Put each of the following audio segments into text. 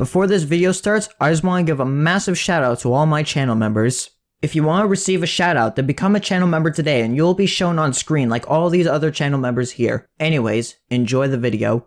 Before this video starts, I just want to give a massive shout out to all my channel members. If you want to receive a shout out, then become a channel member today and you'll be shown on screen like all these other channel members here. Anyways, enjoy the video.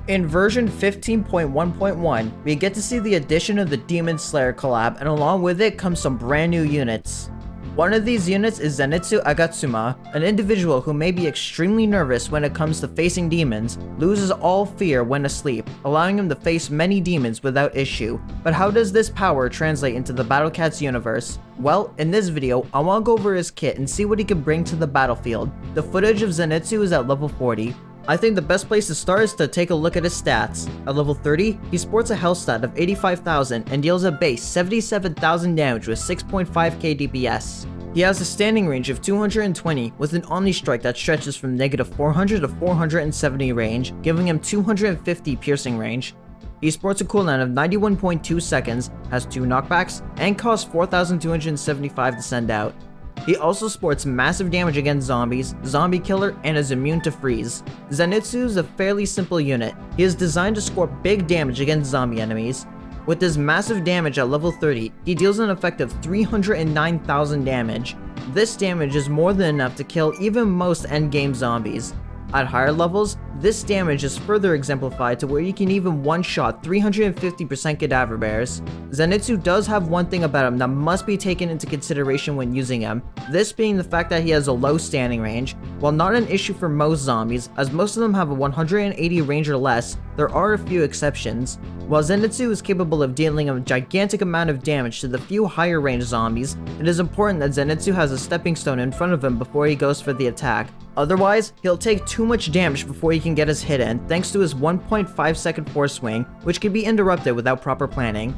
In version 15.1.1, we get to see the addition of the Demon Slayer collab, and along with it comes some brand new units. One of these units is Zenitsu Agatsuma, an individual who may be extremely nervous when it comes to facing demons, loses all fear when asleep, allowing him to face many demons without issue. But how does this power translate into the Battle Cats universe? Well, in this video, I want to go over his kit and see what he can bring to the battlefield. The footage of Zenitsu is at level 40. I think the best place to start is to take a look at his stats. At level 30, he sports a health stat of 85,000 and deals a base 77,000 damage with 6.5k DPS. He has a standing range of 220 with an Omni Strike that stretches from -400 to 470 range, giving him 250 piercing range. He sports a cooldown of 91.2 seconds, has 2 knockbacks, and costs 4,275 to send out. He also sports massive damage against zombies, zombie killer, and is immune to freeze. Zenitsu is a fairly simple unit. He is designed to score big damage against zombie enemies. With his massive damage at level 30, he deals an effective 309,000 damage. This damage is more than enough to kill even most endgame zombies. At higher levels, this damage is further exemplified to where you can even one-shot 350% cadaver bears. Zenitsu does have one thing about him that must be taken into consideration when using him, this being the fact that he has a low standing range. While not an issue for most zombies, as most of them have a 180 range or less, there are a few exceptions. While Zenitsu is capable of dealing a gigantic amount of damage to the few higher range zombies, it is important that Zenitsu has a stepping stone in front of him before he goes for the attack. Otherwise, he'll take too much damage before he can get his hit in, thanks to his 1.5 second force swing, which can be interrupted without proper planning.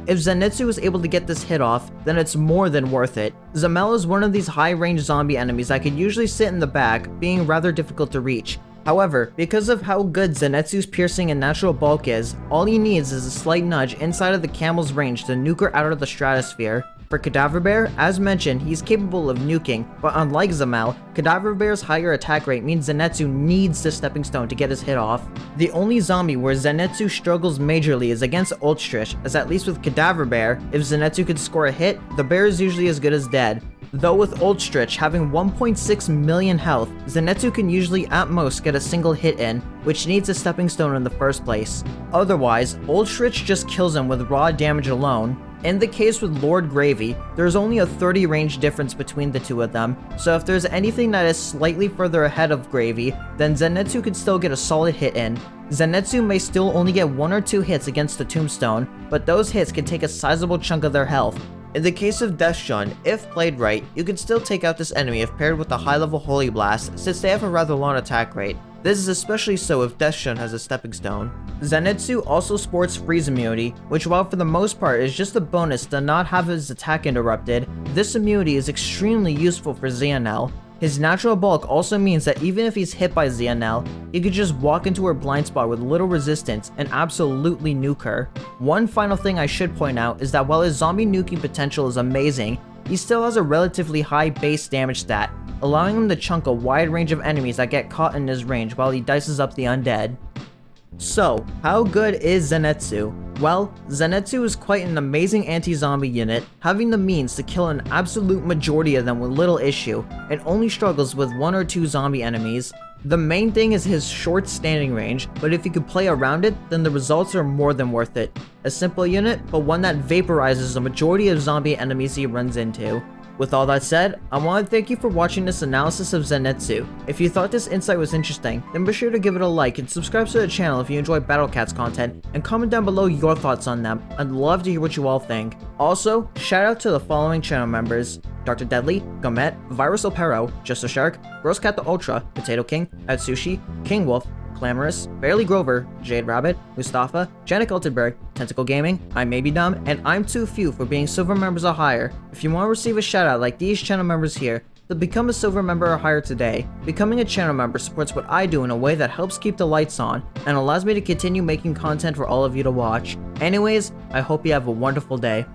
If Zenitsu is able to get this hit off, then it's more than worth it. Zamel is one of these high range zombie enemies that could usually sit in the back, being rather difficult to reach. However, because of how good Zenitsu's piercing and natural bulk is, all he needs is a slight nudge inside of the camel's range to nuke her out of the stratosphere. For Cadaver Bear, as mentioned, he's capable of nuking, but unlike Zamel, Cadaver Bear's higher attack rate means Zenitsu needs the stepping stone to get his hit off. The only zombie where Zenitsu struggles majorly is against Ulstrich, as at least with Cadaver Bear, if Zenitsu could score a hit, the bear is usually as good as dead. Though with Ulstrich having 1.6 million health, Zenitsu can usually at most get a single hit in, which needs a stepping stone in the first place. Otherwise, Ulstrich just kills him with raw damage alone. In the case with Lord Gravy, there's only a 30 range difference between the two of them, so if there's anything that is slightly further ahead of Gravy, then Zenitsu could still get a solid hit in. Zenitsu may still only get 1 or 2 hits against the tombstone, but those hits can take a sizable chunk of their health. In the case of Death Shun, if played right, you can still take out this enemy if paired with a high level Holy Blast, since they have a rather long attack rate. This is especially so if Death Shun has a stepping stone. Zenitsu also sports freeze immunity, which while for the most part is just a bonus to not have his attack interrupted, this immunity is extremely useful for Zianel. His natural bulk also means that even if he's hit by Zianel, he could just walk into her blind spot with little resistance and absolutely nuke her. One final thing I should point out is that while his zombie nuking potential is amazing, he still has a relatively high base damage stat, allowing him to chunk a wide range of enemies that get caught in his range while he dices up the undead. So, how good is Zenitsu? Well, Zenitsu is quite an amazing anti-zombie unit, having the means to kill an absolute majority of them with little issue, and only struggles with 1 or 2 zombie enemies. The main thing is his short standing range, but if you could play around it, then the results are more than worth it. A simple unit, but one that vaporizes the majority of zombie enemies he runs into. With all that said, I want to thank you for watching this analysis of Zenitsu. If you thought this insight was interesting, then be sure to give it a like and subscribe to the channel if you enjoy Battle Cats content, and comment down below your thoughts on them. I'd love to hear what you all think. Also, shout out to the following channel members: Dr. Deadly, Gomet, Virus Opero, Just a Shark, Gross Cat the Ultra, Potato King, Ed Sushi, King Wolf, Clamorous, Barely Grover, Jade Rabbit, Mustafa, Janik Altenberg, Tentacle Gaming, I May Be Dumb, and I'm Too Few for being silver members or higher. If you want to receive a shout out like these channel members here, then become a silver member or higher today. Becoming a channel member supports what I do in a way that helps keep the lights on, and allows me to continue making content for all of you to watch. Anyways, I hope you have a wonderful day.